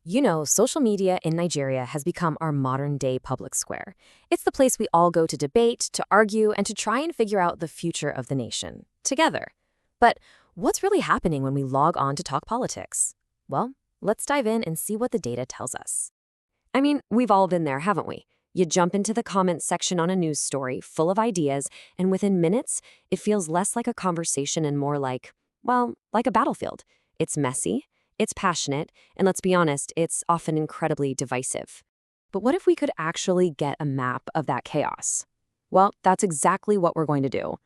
You know, social media in Nigeria has become our modern-day public square. It's the place we all go to debate, to argue, and to try and figure out the future of the nation, together. But what's really happening when we log on to talk politics? Well, let's dive in and see what the data tells us. I mean, we've all been there, haven't we? You jump into the comments section on a news story full of ideas, and within minutes, it feels less like a conversation and more like, well, like a battlefield. It's messy, it's passionate, and let's be honest, it's often incredibly divisive. But what if we could actually get a map of that chaos? Well, that's exactly what we're going to do.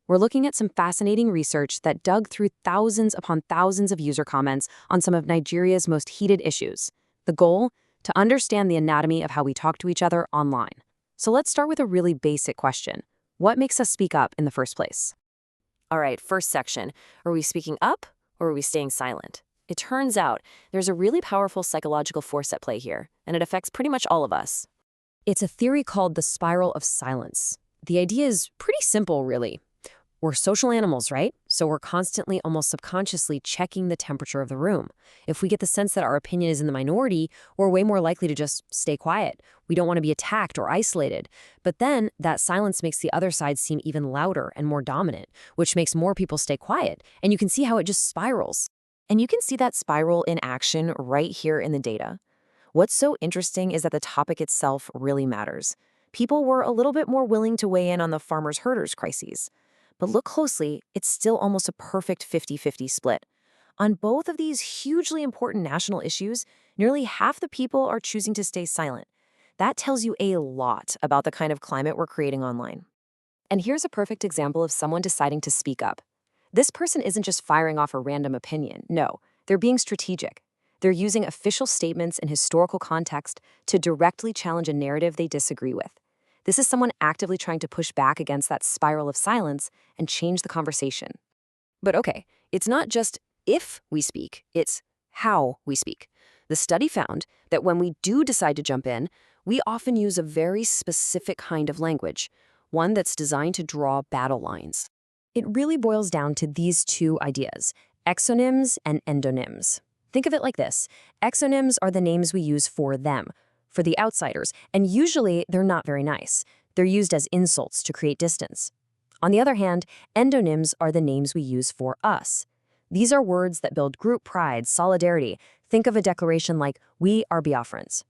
We're looking at some fascinating research that dug through thousands upon thousands of user comments on some of Nigeria's most heated issues. The goal? To understand the anatomy of how we talk to each other online. So let's start with a really basic question. What makes us speak up in the first place? All right, first section. Are we speaking up or are we staying silent? It turns out there's a really powerful psychological force at play here, and it affects pretty much all of us. It's a theory called the spiral of silence. The idea is pretty simple, really. We're social animals, right? So we're constantly, almost subconsciously, checking the temperature of the room. If we get the sense that our opinion is in the minority, we're way more likely to just stay quiet. We don't want to be attacked or isolated. But then that silence makes the other side seem even louder and more dominant, which makes more people stay quiet. And you can see how it just spirals. And you can see that spiral in action right here in the data. What's so interesting is that the topic itself really matters. People were a little bit more willing to weigh in on the farmers-herders crises. But look closely, it's still almost a perfect 50-50 split. On both of these hugely important national issues, nearly half the people are choosing to stay silent. That tells you a lot about the kind of climate we're creating online. And here's a perfect example of someone deciding to speak up. This person isn't just firing off a random opinion. No, they're being strategic. They're using official statements and historical context to directly challenge a narrative they disagree with. This is someone actively trying to push back against that spiral of silence and change the conversation. But okay, it's not just if we speak, it's how we speak. The study found that when we do decide to jump in, we often use a very specific kind of language, one that's designed to draw battle lines. It really boils down to these two ideas, exonyms and endonyms. Think of it like this. Exonyms are the names we use for them, for the outsiders, and usually they're not very nice. They're used as insults to create distance. On the other hand, endonyms are the names we use for us. These are words that build group pride, solidarity. Think of a declaration like, "We are Biafrans."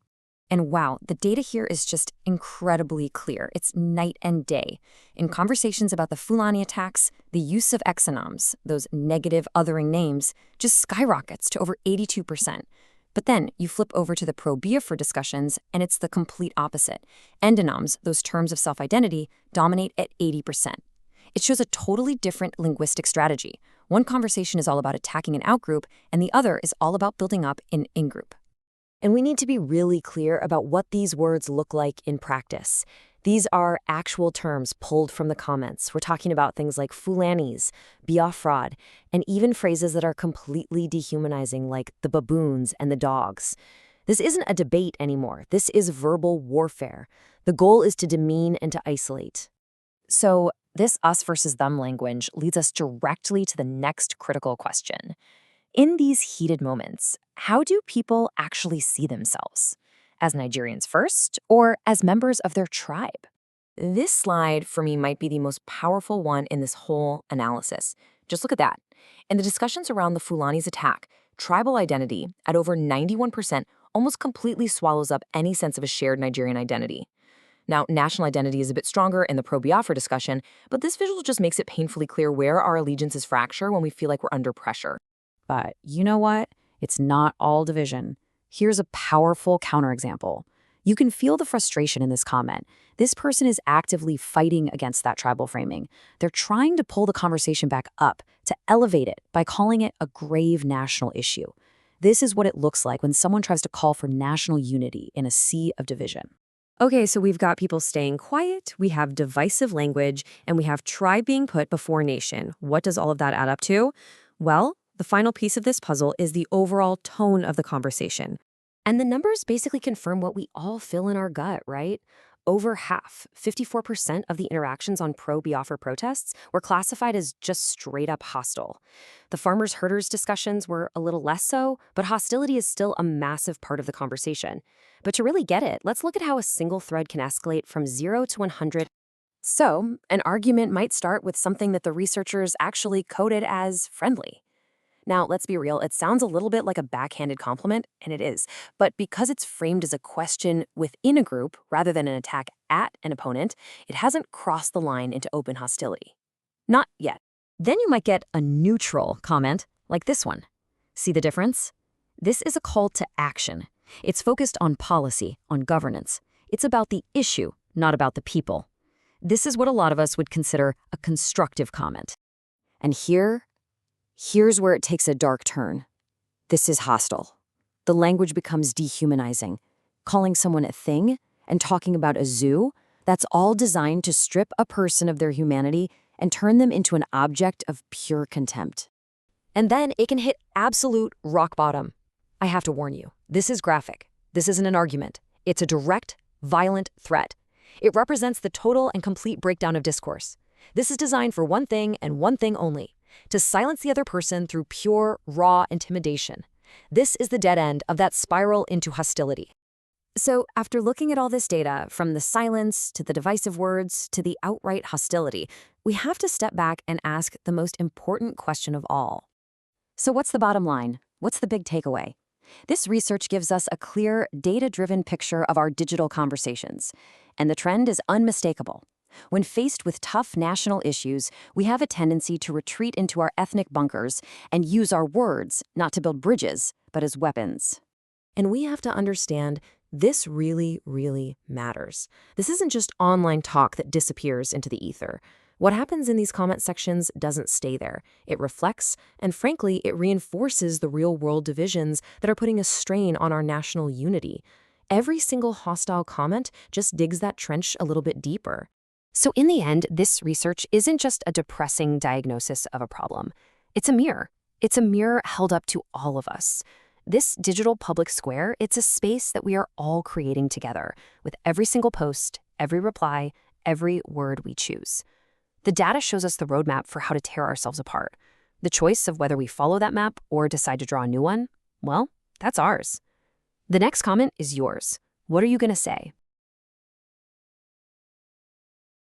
And wow, the data here is just incredibly clear. It's night and day. In conversations about the Fulani attacks, the use of exonyms, those negative othering names, just skyrockets to over 82%. But then you flip over to the pro-Biafra discussions, and it's the complete opposite. Endonyms, those terms of self-identity, dominate at 80%. It shows a totally different linguistic strategy. One conversation is all about attacking an outgroup, and the other is all about building up an in-group. And we need to be really clear about what these words look like in practice. These are actual terms pulled from the comments. We're talking about things like Fulanis, Biafrad, and even phrases that are completely dehumanizing like the baboons and the dogs. This isn't a debate anymore. This is verbal warfare. The goal is to demean and to isolate. So this us versus them language leads us directly to the next critical question. In these heated moments, how do people actually see themselves? As Nigerians first, or as members of their tribe? This slide, for me, might be the most powerful one in this whole analysis. Just look at that. In the discussions around the Fulani's attack, tribal identity, at over 91%, almost completely swallows up any sense of a shared Nigerian identity. Now, national identity is a bit stronger in the pro-Biafra discussion, but this visual just makes it painfully clear where our allegiances fracture when we feel like we're under pressure. But you know what? It's not all division. Here's a powerful counterexample. You can feel the frustration in this comment. This person is actively fighting against that tribal framing. They're trying to pull the conversation back up, to elevate it by calling it a grave national issue. This is what it looks like when someone tries to call for national unity in a sea of division. Okay, so we've got people staying quiet, we have divisive language, and we have tribe being put before nation. What does all of that add up to? Well, the final piece of this puzzle is the overall tone of the conversation. And the numbers basically confirm what we all feel in our gut, right? over half, 54% of the interactions on pro-Biafra protests were classified as just straight up hostile. The farmers-herders discussions were a little less so, but hostility is still a massive part of the conversation. But to really get it, let's look at how a single thread can escalate from 0 to 100. So, an argument might start with something that the researchers actually coded as friendly. Now, let's be real, it sounds a little bit like a backhanded compliment, and it is. But because it's framed as a question within a group rather than an attack at an opponent, it hasn't crossed the line into open hostility. Not yet. Then you might get a neutral comment, like this one. See the difference? This is a call to action. It's focused on policy, on governance. It's about the issue, not about the people. This is what a lot of us would consider a constructive comment. And here's where it takes a dark turn. This is hostile. The language becomes dehumanizing. Calling someone a thing and talking about a zoo, that's all designed to strip a person of their humanity and turn them into an object of pure contempt. And then it can hit absolute rock bottom. I have to warn you, this is graphic. This isn't an argument. It's a direct, violent threat. It represents the total and complete breakdown of discourse. This is designed for one thing and one thing only: to silence the other person through pure, raw intimidation. This is the dead end of that spiral into hostility. So, after looking at all this data, from the silence to the divisive words to the outright hostility, we have to step back and ask the most important question of all. So what's the bottom line? What's the big takeaway? This research gives us a clear, data-driven picture of our digital conversations, and the trend is unmistakable. When faced with tough national issues, we have a tendency to retreat into our ethnic bunkers and use our words not to build bridges, but as weapons. And we have to understand this really, really matters. This isn't just online talk that disappears into the ether. What happens in these comment sections doesn't stay there. It reflects, and frankly, it reinforces the real-world divisions that are putting a strain on our national unity. Every single hostile comment just digs that trench a little bit deeper. So in the end, this research isn't just a depressing diagnosis of a problem. It's a mirror. It's a mirror held up to all of us. This digital public square, it's a space that we are all creating together, with every single post, every reply, every word we choose. The data shows us the roadmap for how to tear ourselves apart. The choice of whether we follow that map or decide to draw a new one, well, that's ours. The next comment is yours. What are you going to say?